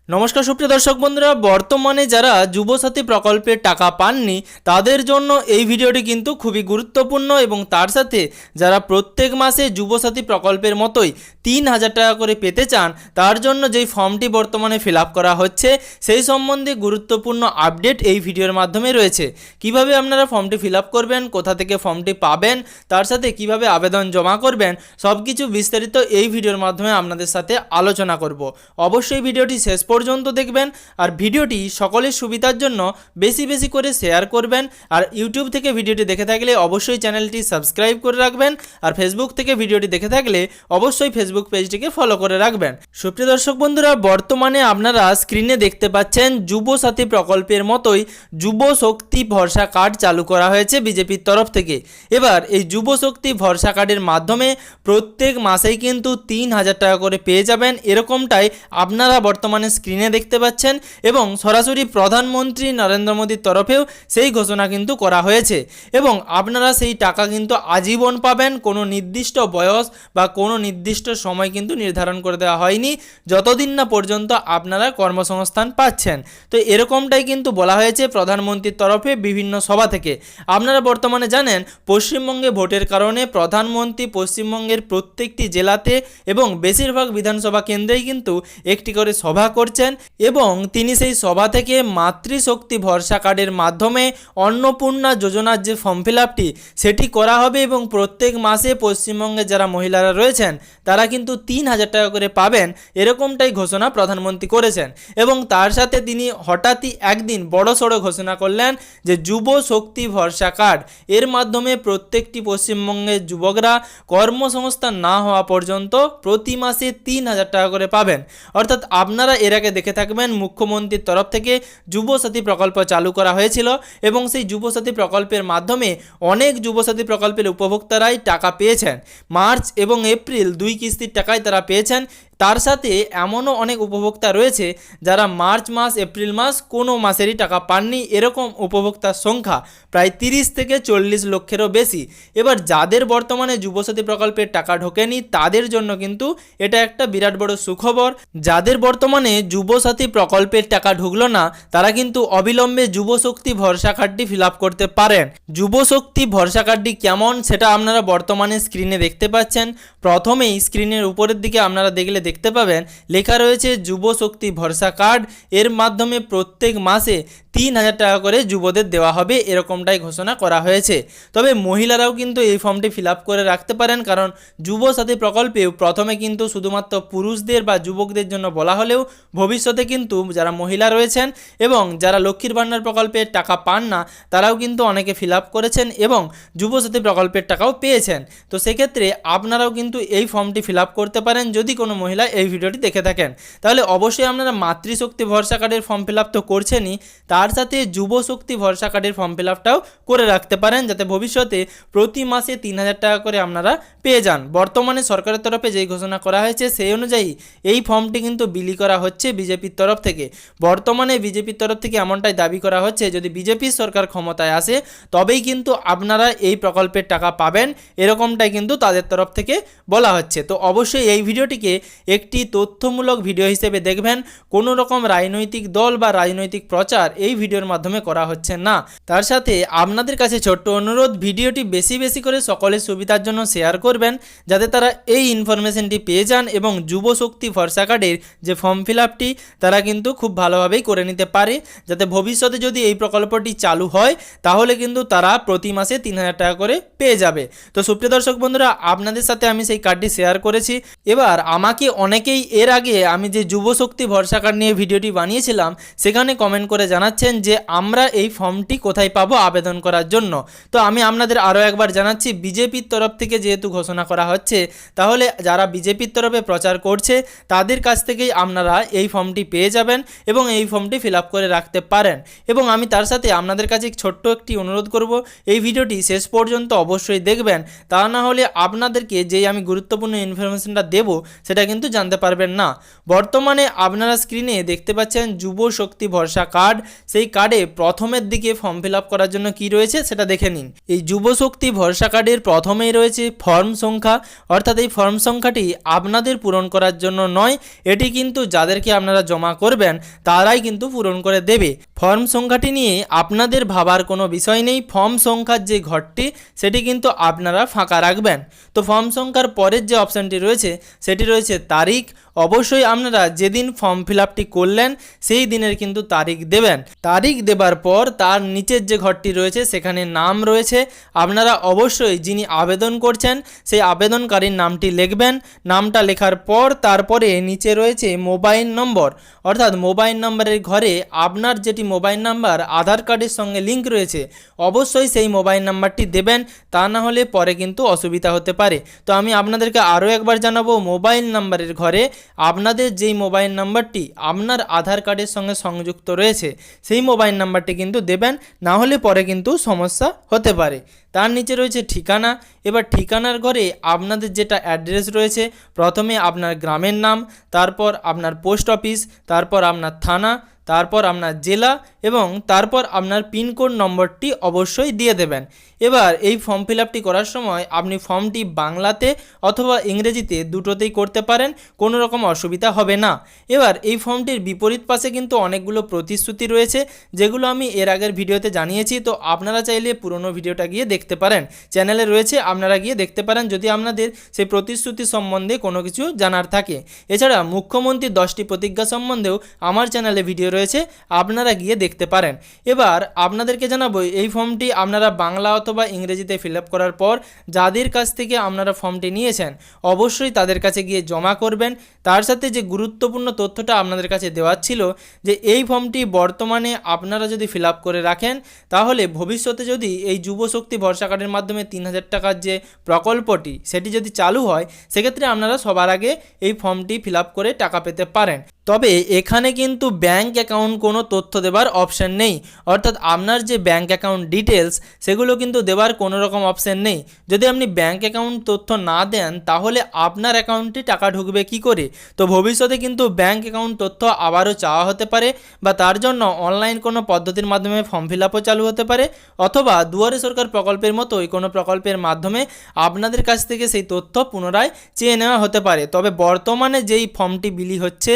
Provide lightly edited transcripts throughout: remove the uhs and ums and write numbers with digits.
নমস্কার সুপ্রিয় দর্শক বন্ধুরা, বর্তমানে যারা যুবসাথী প্রকল্পের টাকা পাননি তাদের জন্য এই ভিডিওটি কিন্তু খুবই গুরুত্বপূর্ণ এবং তার সাথে যারা প্রত্যেক মাসে যুবসাথী প্রকল্পের মতোই ৩,০০০ টাকা করে পেতে চান তার জন্য যেই ফর্মটি বর্তমানে ফিল আপ করা হচ্ছে সেই সম্বন্ধে গুরুত্বপূর্ণ আপডেট এই ভিডিওর মাধ্যমে রয়েছে। কিভাবে আপনারা ফর্মটি ফিল আপ করবেন, কোথা থেকে ফর্মটি পাবেন, তার সাথে কিভাবে আবেদন জমা করবেন, সব কিছু বিস্তারিত এই ভিডিওর মাধ্যমে আপনাদের সাথে আলোচনা করব। অবশ্যই ভিডিওটি শেষ পর্যন্ত দেখবেন আর ভিডিওটি সকলের সুবিধার জন্য বেশি বেশি করে শেয়ার করবেন। আর ইউটিউব থেকে ভিডিওটি দেখে থাকলে অবশ্যই চ্যানেলটি সাবস্ক্রাইব করে রাখবেন আর ফেসবুক থেকে ভিডিওটি দেখে থাকলে অবশ্যই ফেসবুক পেজটিকে ফলো করে রাখবেন। সুপ্রিয় দর্শক বন্ধুরা, বর্তমানে আপনারা স্ক্রিনে দেখতে পাচ্ছেন যুবসাথী প্রকল্পের মতোই যুব শক্তি ভরসা কার্ড চালু করা হয়েছে বিজেপির তরফ থেকে। এবার এই যুব শক্তি ভরসা কার্ডের মাধ্যমে প্রত্যেক মাসেই কিন্তু ৩,০০০ টাকা করে পেয়ে যাবেন, এরকমটাই আপনারা বর্তমানে স্ক্রিনে দেখতে পাচ্ছেন এবং সরাসরি প্রধানমন্ত্রী নরেন্দ্র মোদীর তরফেও সেই ঘোষণা কিন্তু করা হয়েছে এবং আপনারা সেই টাকা কিন্তু আজীবন পাবেন। কোনো নির্দিষ্ট বয়স বা কোনো নির্দিষ্ট সময় কিন্তু নির্ধারণ করে দেওয়া হয়নি, যতদিন না পর্যন্ত আপনারা কর্মসংস্থান পাচ্ছেন। তো এরকমটাই কিন্তু বলা হয়েছে প্রধানমন্ত্রীর তরফে বিভিন্ন সভা থেকে। আপনারা বর্তমানে জানেন পশ্চিমবঙ্গে ভোটের কারণে প্রধানমন্ত্রী পশ্চিমবঙ্গের প্রত্যেকটি জেলাতে এবং বেশিরভাগ বিধানসভা কেন্দ্রেই কিন্তু একটি করে সভা করছেন এবং তিনি সেই সভা থেকে মাতৃশক্তি ভরসা কার্ডের মাধ্যমে অন্নপূর্ণা যোজনার যে ফর্ম ফিল আপটি সেটি করা হবে এবং প্রত্যেক মাসে পশ্চিমবঙ্গে যারা মহিলারা রয়েছেন তারা কিন্তু ৩,০০০ টাকা করে পাবেন, এরকমটাই ঘোষণা প্রধানমন্ত্রী করেছেন। এবং তার সাথে তিনি হঠাৎই একদিন বড়সড় ঘোষণা করলেন যে যুব শক্তি ভরসা কার্ড এর মাধ্যমে প্রত্যেকটি পশ্চিমবঙ্গের যুবকরা কর্মসংস্থান না হওয়া পর্যন্ত প্রতি মাসে ৩,০০০ টাকা করে পাবেন। অর্থাৎ আপনারা এর আগে দেখে থাকবেন মুখ্যমন্ত্রীর তরফ থেকে যুবসাথী প্রকল্প চালু করা হয়েছিল এবং সেই যুবসাথী প্রকল্পের মাধ্যমে অনেক যুবসাথী প্রকল্পের উপভোক্তারাই টাকা পেয়েছেন। মার্চ এবং এপ্রিল 2 কিস্তির টাকায় তারা পেয়েছেন। তার সাথে এমনও অনেক উপভোক্তা রয়েছে যারা মার্চ মাস এপ্রিল মাস কোনো মাসেরই টাকা পাননি, এরকম উপভোক্তার সংখ্যা প্রায় 30 থেকে 40 লক্ষেরও বেশি। এবার যাদের বর্তমানে যুবসাথী প্রকল্পের টাকা ঢোকেনি তাদের জন্য কিন্তু এটা একটা বিরাট বড় সুখবর। যাদের বর্তমানে যুবসাথী প্রকল্পের টাকা ঢুকলো না তারা কিন্তু অবিলম্বে যুবশক্তি ভরসা কার্ডটি ফিল আপ করতে পারেন। যুবশক্তি ভরসা কার্ডটি কেমন সেটা আপনারা বর্তমানে স্ক্রিনে দেখতে পাচ্ছেন। প্রথমেই স্ক্রিনের উপরের দিকে আপনারা দেখতে পাবেন লেখা রয়েছে যুবশক্তি ভরসা কার্ড। এর মাধ্যমে প্রত্যেক মাসে ৩,০০০ টাকা করে যুবদের দেওয়া হবে, এরকমটাই ঘোষণা করা হয়েছে। তবে মহিলারাও কিন্তু এই ফর্মটি ফিল আপ করে রাখতে পারেন, কারণ যুবসাথী প্রকল্পেও প্রথমে কিন্তু শুধুমাত্র পুরুষদের বা যুবকদের জন্য বলা হলেও ভবিষ্যতে কিন্তু যারা মহিলা রয়েছেন এবং যারা লক্ষ্মীর ভাণ্ডার প্রকল্পের টাকা পান না তারাও কিন্তু অনেকে ফিল আপ করেছেন এবং যুবসাথী প্রকল্পের টাকাও পেয়েছেন। তো সেক্ষেত্রে আপনারাও কিন্তু এই ফর্মটি ফিল আপ করতে পারেন যদি কোনো মহিলা এই ভিডিওটি দেখে থাকেন। তাহলে অবশ্যই আপনারা মাতৃশক্তি ভরসা কার্ডের ফর্ম ফিল আপ তো করছেনই, তার সাথে যুবশক্তি ভরসা কার্ডের ফর্ম ফিল আপটাও করে রাখতে পারেন যাতে ভবিষ্যতে প্রতি মাসে ৩,০০০ টাকা করে আপনারা পেয়ে যান। বর্তমানে সরকারের তরফে যেই ঘোষণা করা হয়েছে সেই অনুযায়ী এই ফর্মটি কিন্তু বিলি করা হচ্ছে বিজেপির তরফ থেকে। বর্তমানে বিজেপির তরফ থেকে এমনটাই দাবি করা হচ্ছে যদি বিজেপির সরকার ক্ষমতায় আসে তবেই কিন্তু আপনারা এই প্রকল্পের টাকা পাবেন, এরকমটাই কিন্তু তাদের তরফ থেকে বলা হচ্ছে। তো অবশ্যই এই ভিডিওটিকে একটি তথ্যমূলক ভিডিও হিসেবে দেখবেন, কোনো রকম রাজনৈতিক দল বা রাজনৈতিক প্রচার এই ভিডিওর মাধ্যমে করা হচ্ছে না। তার সাথে আপনাদের কাছে ছোট্ট অনুরোধ, ভিডিওটি বেশি বেশি করে সকলের সুবিধার জন্য শেয়ার করবেন যাতে তারা এই ইনফরমেশনটি পেয়ে যান এবং যুবশক্তি ভরসা কার্ডের যে ফর্ম ফিল আপটি তারা কিন্তু খুব ভালোভাবেই করে নিতে পারে, যাতে ভবিষ্যতে যদি এই প্রকল্পটি চালু হয় তাহলে কিন্তু তারা প্রতি মাসে ৩,০০০ টাকা করে পেয়ে যাবে। তো সুপ্রিয় দর্শক বন্ধুরা, আপনাদের সাথে আমি সেই কার্ডটি শেয়ার করেছি। এবার আমাকে অনেকেই এর আগে আমি যে যুবশক্তি ভরসা কার্ড নিয়ে ভিডিওটি বানিয়েছিলাম সেখানে কমেন্ট করে জানাচ্ছেন যে আমরা এই ফর্মটি কোথায় পাবো আবেদন করার জন্য। তো আমি আপনাদের আরও একবার জানাচ্ছি, বিজেপির তরফ থেকে যেহেতু ঘোষণা করা হচ্ছে তাহলে যারা বিজেপির তরফে প্রচার করছে তাদের কাছ থেকেই আপনারা এই ফর্মটি পেয়ে যাবেন এবং এই ফর্মটি ফিল আপ করে রাখতে পারেন। এবং আমি তার সাথে আপনাদের কাছে ছোট্ট একটি অনুরোধ করব, এই ভিডিওটি শেষ পর্যন্ত অবশ্যই দেখবেন, তা না হলে আপনাদেরকে যেই আমি গুরুত্বপূর্ণ ইনফরমেশনটা দেব সেটা কিন্তু কিন্তু জানতে পারবেন না। বর্তমানে আপনারা স্ক্রিনে দেখতে পাচ্ছেন যুব শক্তি ভরসা কার্ড, সেই কার্ডে প্রথমের দিকে ফর্ম ফিল আপ করার জন্য কি রয়েছে সেটা দেখে নিন। এই যুব শক্তি ভরসা কার্ডের প্রথমেই রয়েছে ফর্ম সংখ্যা, অর্থাৎ এই ফর্ম সংখ্যাটি আপনাদের পূরণ করার জন্য নয়, এটি কিন্তু যাদেরকে আপনারা জমা করবেন তারাই কিন্তু পূরণ করে দেবে। ফর্ম সংখ্যাটি নিয়ে আপনাদের ভাবার কোনো বিষয় নেই, ফর্ম সংখ্যার যে ঘরটি সেটি কিন্তু আপনারা ফাঁকা রাখবেন। তো ফর্ম সংখ্যার পরের যে অপশানটি রয়েছে সেটি রয়েছে তারিখ। অবশ্যই আপনারা যেদিন ফর্ম ফিল আপটি করলেন সেই দিনের কিন্তু তারিখ দেবেন। তারিখ দেবার পর তার নিচের যে ঘরটি রয়েছে সেখানে নাম রয়েছে, আপনারা অবশ্যই যিনি আবেদন করছেন সেই আবেদনকারীর নামটি লিখবেন। নামটা লেখার পর তারপরে নিচে রয়েছে মোবাইল নম্বর, অর্থাৎ মোবাইল নম্বরের ঘরে আপনার যেটি মোবাইল নাম্বার আধার কার্ডের সঙ্গে লিঙ্ক রয়েছে অবশ্যই সেই মোবাইল নাম্বারটি দেবেন, তা না হলে পরে কিন্তু অসুবিধা হতে পারে। তো আমি আপনাদেরকে আরও একবার জানাবো, মোবাইল নাম্বারের ঘরে আপনাদের যেই মোবাইল নাম্বারটি আপনার আধার কার্ডের সঙ্গে সংযুক্ত রয়েছে সেই মোবাইল নাম্বারটি কিন্তু দেবেন, না হলে পরে কিন্তু সমস্যা হতে পারে। তার নিচে রয়েছে ঠিকানা। এবার ঠিকানার ঘরে আপনাদের যেটা অ্যাড্রেস রয়েছে, প্রথমে আপনার গ্রামের নাম, তারপর আপনার পোস্ট অফিস, তারপর আপনার থানা, তারপর আপনার জেলা এবং তারপর আপনার পিনকোড নম্বরটি অবশ্যই দিয়ে দেবেন। এবার এই ফর্ম ফিল আপটি করার সময় আপনি ফর্মটি বাংলাতে অথবা ইংরেজিতে দুটোতেই করতে পারেন, কোনো রকম অসুবিধা হবে না। এবার এই ফর্মটির বিপরীত পাশে কিন্তু অনেকগুলো প্রতিশ্রুতি রয়েছে, যেগুলো আমি এর আগের ভিডিওতে জানিয়েছি। তো আপনারা চাইলে পুরনো ভিডিওটা গিয়ে দেখতে পারেন, চ্যানেলে রয়েছে, আপনারা গিয়ে দেখতে পারেন যদি আপনাদের সেই প্রতিশ্রুতি সম্বন্ধে কোনো কিছু জানার থাকে। এছাড়া মুখ্যমন্ত্রীর 10টি প্রতিজ্ঞা সম্বন্ধেও আমার চ্যানেলে ভিডিও রয়েছে, আপনারা গিয়ে দেখতে পারেন। এবার আপনাদেরকে জানাবো, এই ফর্মটি আপনারা বাংলা অথবা ইংরেজিতে ফিল আপ করার পর যাদের কাছ থেকে আপনারা ফর্মটি নিয়েছেন অবশ্যই তাদের কাছে গিয়ে জমা করবেন। তার সাথে যে গুরুত্বপূর্ণ তথ্যটা আপনাদের কাছে দেওয়ার ছিল, যে এই ফর্মটি বর্তমানে আপনারা যদি ফিল আপ করে রাখেন তাহলে ভবিষ্যতে যদি এই যুব শক্তি ভরসা কার্ডের মাধ্যমে 3000 টাকার যে প্রকল্পটি সেটি যদি চালু হয়, সেক্ষেত্রে আপনারা সবার আগে এই ফর্মটি ফিল আপ করে টাকা পেতে পারেন। তবে এখানে কিন্তু ব্যাঙ্ক অ্যাকাউন্ট কোনো তথ্য দেবার অপশান নেই, অর্থাৎ আপনার যে ব্যাঙ্ক অ্যাকাউন্ট ডিটেলস সেগুলো কিন্তু দেবার কোনো রকম অপশান নেই। যদি আপনি ব্যাঙ্ক অ্যাকাউন্ট তথ্য না দেন তাহলে আপনার অ্যাকাউন্টে টাকা ঢুকবে কি করে? তো ভবিষ্যতে কিন্তু ব্যাঙ্ক অ্যাকাউন্ট তথ্য আবারও চাওয়া হতে পারে, বা তার জন্য অনলাইন কোনো পদ্ধতির মাধ্যমে ফর্ম ফিল আপও চালু হতে পারে, অথবা দুয়ারে সরকার প্রকল্পের মতোই কোনো প্রকল্পের মাধ্যমে আপনাদের কাছ থেকে সেই তথ্য পুনরায় চেয়ে নেওয়া হতে পারে। তবে বর্তমানে যেই ফর্মটি বিলি হচ্ছে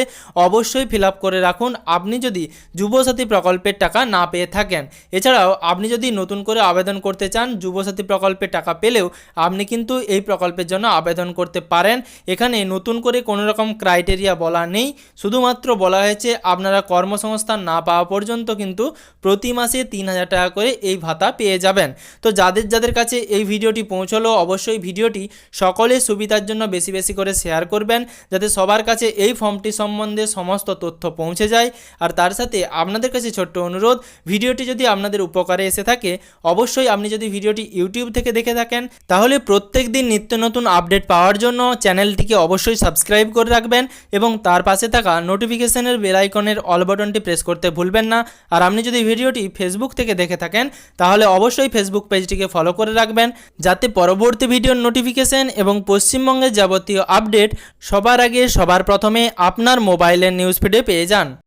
অবশ্যই ফিল আপ করে রাখুন, আপনি যদি যুবসাথী প্রকল্পের টাকা না পেয়ে থাকেন। এছাড়াও আপনি যদি নতুন করে আবেদন করতে চান, যুবসাথী প্রকল্পের টাকা পেলেও আপনি কিন্তু এই প্রকল্পের জন্য আবেদন করতে পারেন। এখানে নতুন করে কোনো রকম ক্রাইটেরিয়া বলা নেই, শুধুমাত্র বলা হয়েছে আপনারা কর্মসংস্থান না পাওয়া পর্যন্ত কিন্তু প্রতি মাসে 3000 টাকা করে এই ভাতা পেয়ে যাবেন। তো যাদের যাদের কাছে এই ভিডিওটি পৌঁছলো অবশ্যই ভিডিওটি সকলের সুবিধার জন্য বেশি বেশি করে শেয়ার করবেন, যাতে সবার কাছে এই ফর্মটি সম্বন্ধে সমস্ত তথ্য পৌঁছে যায়। আর তার সাথে আপনাদের কাছে ছোট্ট অনুরোধ, ভিডিওটি যদি আপনাদের উপকারে এসে থাকে অবশ্যই আপনি যদি ভিডিওটি ইউটিউব থেকে দেখে থাকেন তাহলে প্রত্যেক দিন নিত্য নতুন আপডেট পাওয়ার জন্য চ্যানেলটিকে অবশ্যই সাবস্ক্রাইব করে রাখবেন এবং তার পাশে থাকা নোটিফিকেশনের বেল আইকনের অল বাটনটি প্রেস করতে ভুলবেন না। আর আপনি যদি ভিডিওটি ফেসবুক থেকে দেখে থাকেন তাহলে অবশ্যই ফেসবুক পেজটিকে ফলো করে রাখবেন, যাতে পরবর্তী ভিডিওর নোটিফিকেশন এবং পশ্চিমবঙ্গের যাবতীয় আপডেট সবার আগে সবার প্রথমে আপনার মোবাইলের নিউজ ফিডে পেয়ে যান।